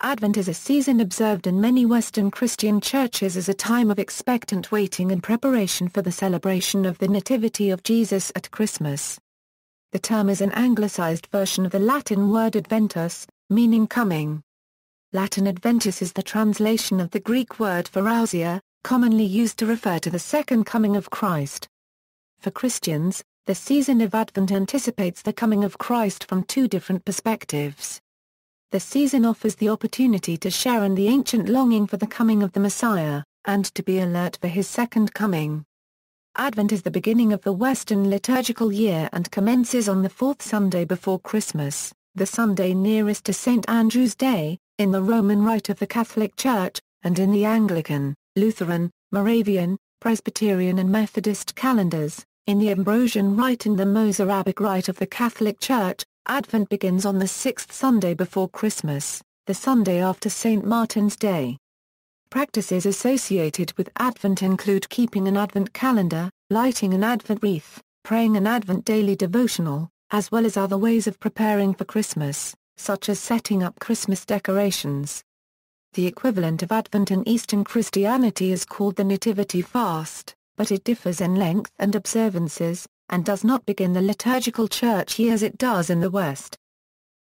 Advent is a season observed in many Western Christian churches as a time of expectant waiting and preparation for the celebration of the Nativity of Jesus at Christmas. The term is an anglicized version of the Latin word adventus, meaning coming. Latin adventus is the translation of the Greek word parousia, commonly used to refer to the second coming of Christ. For Christians, the season of Advent anticipates the coming of Christ from two different perspectives. The season offers the opportunity to share in the ancient longing for the coming of the Messiah, and to be alert for his second coming. Advent is the beginning of the Western liturgical year and commences on the fourth Sunday before Christmas, the Sunday nearest to St. Andrew's Day, in the Roman Rite of the Catholic Church, and in the Anglican, Lutheran, Moravian, Presbyterian and Methodist calendars. In the Ambrosian Rite and the Mozarabic Rite of the Catholic Church, Advent begins on the sixth Sunday before Christmas, the Sunday after St. Martin's Day. Practices associated with Advent include keeping an Advent calendar, lighting an Advent wreath, praying an Advent daily devotional, as well as other ways of preparing for Christmas, such as setting up Christmas decorations. The equivalent of Advent in Eastern Christianity is called the Nativity fast, but it differs in length and observances, and does not begin the liturgical church year as it does in the West.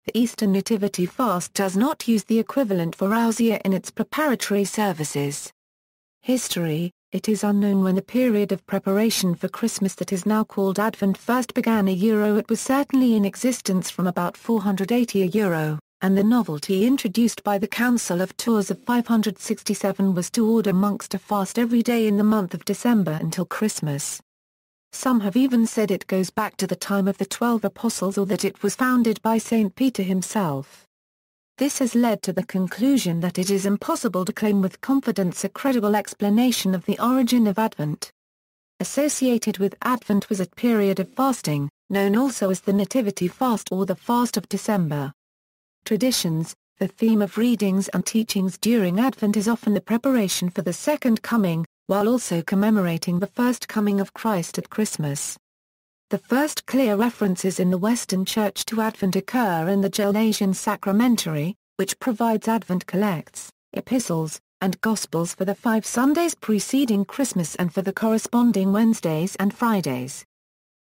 The Eastern Nativity fast does not use the equivalent parousia in its preparatory services. History: it is unknown when the period of preparation for Christmas that is now called Advent first began. It was certainly in existence from about 480, and the novelty introduced by the Council of Tours of 567 was to order monks to fast every day in the month of December until Christmas. Some have even said it goes back to the time of the 12 Apostles or that it was founded by St. Peter himself. This has led to the conclusion that it is impossible to claim with confidence a credible explanation of the origin of Advent. Associated with Advent was a period of fasting, known also as the Nativity fast or the Fast of December. Traditions: the theme of readings and teachings during Advent is often the preparation for the second coming, while also commemorating the first coming of Christ at Christmas. The first clear references in the Western Church to Advent occur in the Gelasian Sacramentary, which provides Advent collects, epistles, and Gospels for the 5 Sundays preceding Christmas and for the corresponding Wednesdays and Fridays.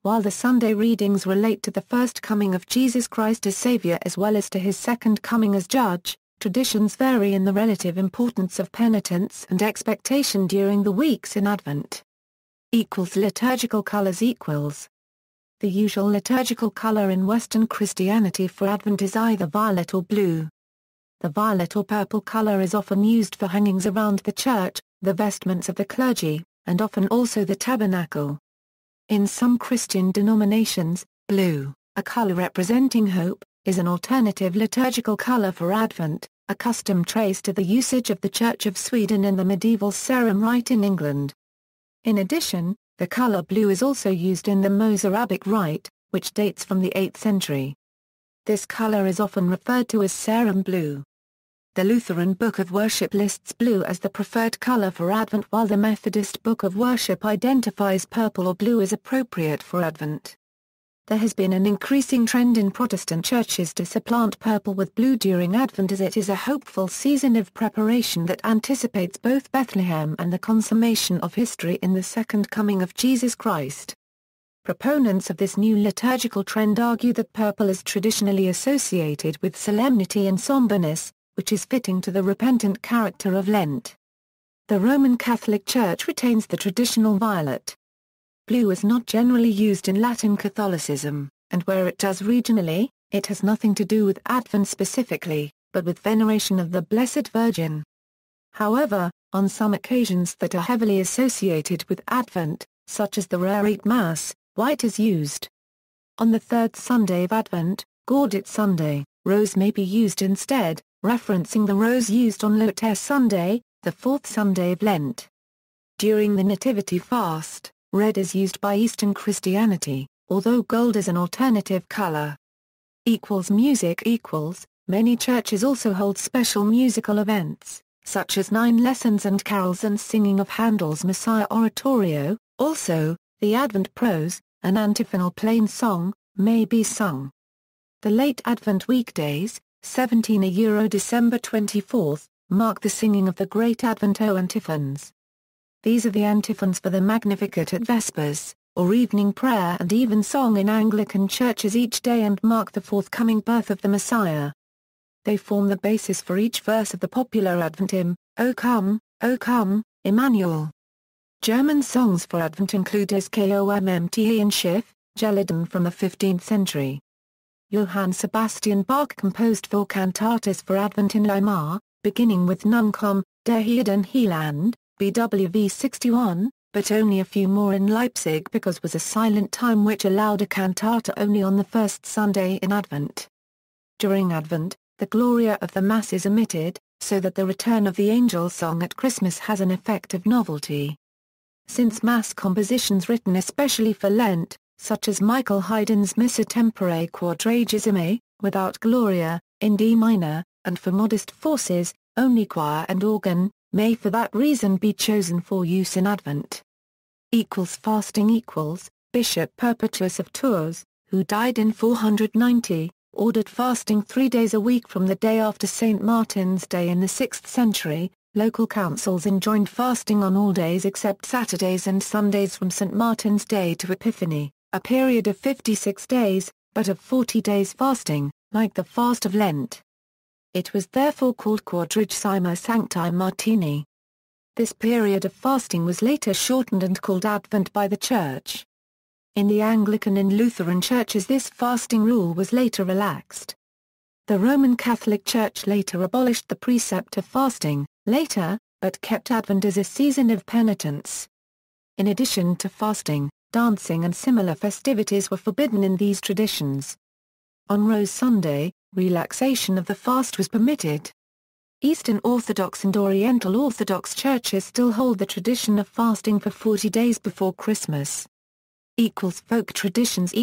While the Sunday readings relate to the first coming of Jesus Christ as Savior as well as to his second coming as Judge, traditions vary in the relative importance of penitence and expectation during the weeks in Advent. Liturgical colors equals. The usual liturgical color in Western Christianity for Advent is either violet or blue. The violet or purple color is often used for hangings around the church, the vestments of the clergy, and often also the tabernacle. In some Christian denominations, blue, a color representing hope, is an alternative liturgical color for Advent, a custom traced to the usage of the Church of Sweden in the medieval Sarum Rite in England. In addition, the color blue is also used in the Mozarabic Rite, which dates from the 8th century. This color is often referred to as Sarum blue. The Lutheran Book of Worship lists blue as the preferred color for Advent, while the Methodist Book of Worship identifies purple or blue as appropriate for Advent. There has been an increasing trend in Protestant churches to supplant purple with blue during Advent, as it is a hopeful season of preparation that anticipates both Bethlehem and the consummation of history in the second coming of Jesus Christ. Proponents of this new liturgical trend argue that purple is traditionally associated with solemnity and somberness, which is fitting to the repentant character of Lent. The Roman Catholic Church retains the traditional violet. Blue is not generally used in Latin Catholicism, and where it does regionally, it has nothing to do with Advent specifically, but with veneration of the Blessed Virgin. However, on some occasions that are heavily associated with Advent, such as the Rarite Mass, white is used. On the third Sunday of Advent, Gaudete Sunday, rose may be used instead, referencing the rose used on Latter Sunday, the fourth Sunday of Lent. During the Nativity fast, red is used by Eastern Christianity, although gold is an alternative color. Music equals. Many churches also hold special musical events, such as 9 lessons and carols and singing of Handel's Messiah Oratorio. Also, the Advent prose, an antiphonal plain song, may be sung. The late Advent weekdays, 17 Euro December 24, mark the singing of the Great Advento antiphons. These are the antiphons for the Magnificat at Vespers, or evening prayer and evensong in Anglican churches each day and mark the forthcoming birth of the Messiah. They form the basis for each verse of the popular Advent hymn, O come, Emmanuel. German songs for Advent include Es Kommt and Schiff, Geleden from the 15th century. Johann Sebastian Bach composed 4 cantatas for Advent in Weimar, beginning with Nun komm, der Heiland, BWV 61, but only a few more in Leipzig because was a silent time which allowed a cantata only on the first Sunday in Advent. During Advent, the Gloria of the Mass is omitted, so that the return of the angel song at Christmas has an effect of novelty. Since Mass compositions written especially for Lent, such as Michael Haydn's Missa Tempore Quadragesime, without Gloria, in D minor, and for modest forces, only choir and organ, may for that reason be chosen for use in Advent. Fasting Bishop Perpetuus of Tours, who died in 490, ordered fasting 3 days a week from the day after St. Martin's Day in the 6th century. Local councils enjoined fasting on all days except Saturdays and Sundays from St. Martin's Day to Epiphany, a period of 56 days, but of 40 days fasting, like the fast of Lent. It was therefore called Quadragesima Sancti Martini. This period of fasting was later shortened and called Advent by the Church. In the Anglican and Lutheran churches this fasting rule was later relaxed. The Roman Catholic Church later abolished the precept of fasting, but kept Advent as a season of penitence. In addition to fasting, dancing and similar festivities were forbidden in these traditions. On Rose Sunday, relaxation of the fast was permitted. Eastern Orthodox and Oriental Orthodox churches still hold the tradition of fasting for 40 days before Christmas. Folk traditions.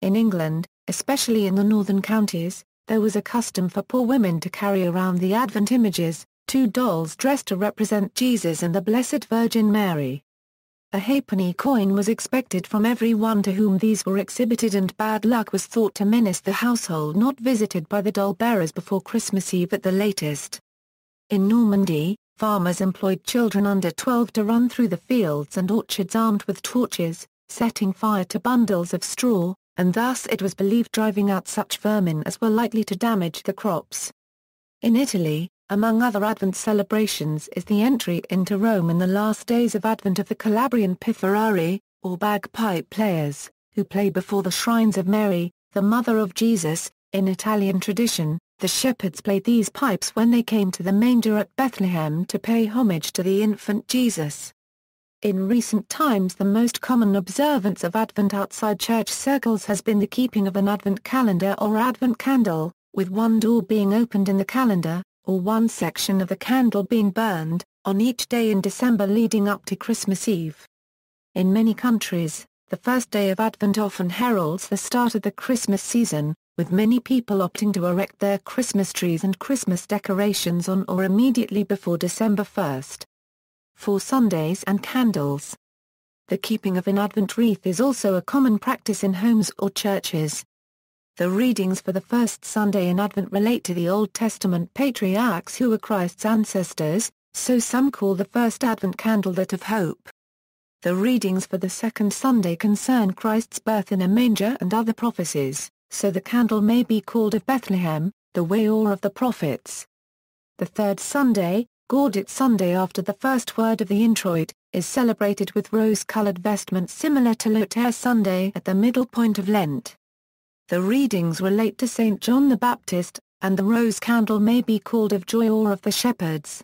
In England, especially in the northern counties, there was a custom for poor women to carry around the Advent images, 2 dolls dressed to represent Jesus and the Blessed Virgin Mary. A halfpenny coin was expected from every one to whom these were exhibited, and bad luck was thought to menace the household not visited by the doll bearers before Christmas Eve at the latest. In Normandy, farmers employed children under 12 to run through the fields and orchards armed with torches, setting fire to bundles of straw, and thus it was believed driving out such vermin as were likely to damage the crops. In Italy, among other Advent celebrations is the entry into Rome in the last days of Advent of the Calabrian Pifferari, or bagpipe players, who play before the shrines of Mary, the mother of Jesus. In Italian tradition, the shepherds played these pipes when they came to the manger at Bethlehem to pay homage to the infant Jesus. In recent times the most common observance of Advent outside church circles has been the keeping of an Advent calendar or Advent candle, with one door being opened in the calendar, or one section of the candle being burned, on each day in December leading up to Christmas Eve. In many countries, the first day of Advent often heralds the start of the Christmas season, with many people opting to erect their Christmas trees and Christmas decorations on or immediately before December 1st. For Sundays and candles. The keeping of an Advent wreath is also a common practice in homes or churches. The readings for the first Sunday in Advent relate to the Old Testament patriarchs who were Christ's ancestors, so some call the first Advent candle that of hope. The readings for the second Sunday concern Christ's birth in a manger and other prophecies, so the candle may be called of Bethlehem, the way or of the prophets. The third Sunday, Gaudete Sunday after the first word of the introit, is celebrated with rose-colored vestments similar to Latter Sunday at the middle point of Lent. The readings relate to St. John the Baptist, and the rose candle may be called of joy or of the shepherds.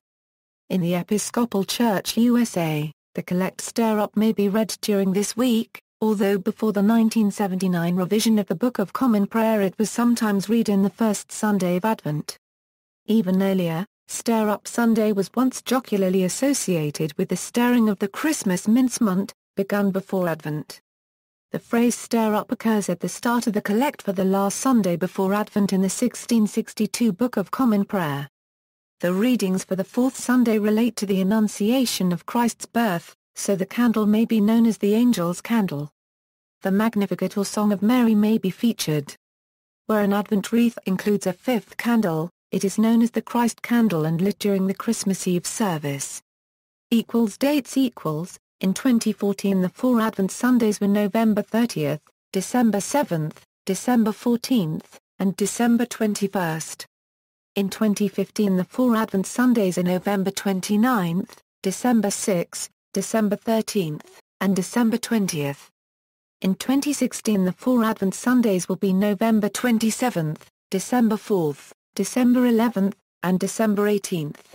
In the Episcopal Church USA, the Collect Stir-Up may be read during this week, although before the 1979 revision of the Book of Common Prayer it was sometimes read in the first Sunday of Advent. Even earlier, Stir-Up Sunday was once jocularly associated with the stirring of the Christmas mincemeat, begun before Advent. The phrase stir up occurs at the start of the Collect for the last Sunday before Advent in the 1662 Book of Common Prayer. The readings for the fourth Sunday relate to the Annunciation of Christ's birth, so the candle may be known as the Angel's Candle. The Magnificat or Song of Mary may be featured. Where an Advent wreath includes a fifth candle, it is known as the Christ candle and lit during the Christmas Eve service. Dates in 2014 the 4 Advent Sundays were November 30th, December 7th, December 14th, and December 21st. In 2015 the 4 Advent Sundays are November 29th, December 6th, December 13th, and December 20th. In 2016 the 4 Advent Sundays will be November 27th, December 4th, December 11th, and December 18th.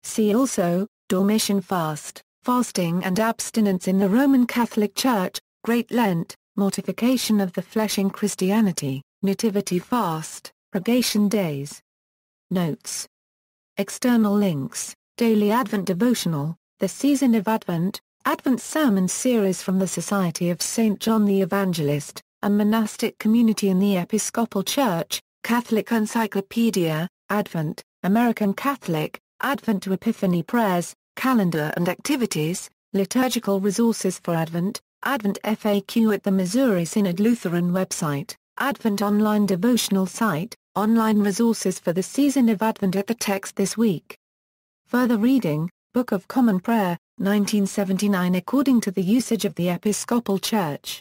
See also, Dormition fast, fasting and abstinence in the Roman Catholic Church, Great Lent, mortification of the flesh in Christianity, Nativity fast, purgation days. Notes. External links, Daily Advent Devotional, The Season of Advent, Advent Sermon Series from the Society of St. John the Evangelist, a monastic community in the Episcopal Church, Catholic Encyclopedia, Advent, American Catholic, Advent to Epiphany Prayers, Calendar and Activities, Liturgical Resources for Advent, Advent FAQ at the Missouri Synod Lutheran website, Advent Online Devotional Site, Online Resources for the Season of Advent at the Text this week. Further reading, Book of Common Prayer, 1979 according to the usage of the Episcopal Church.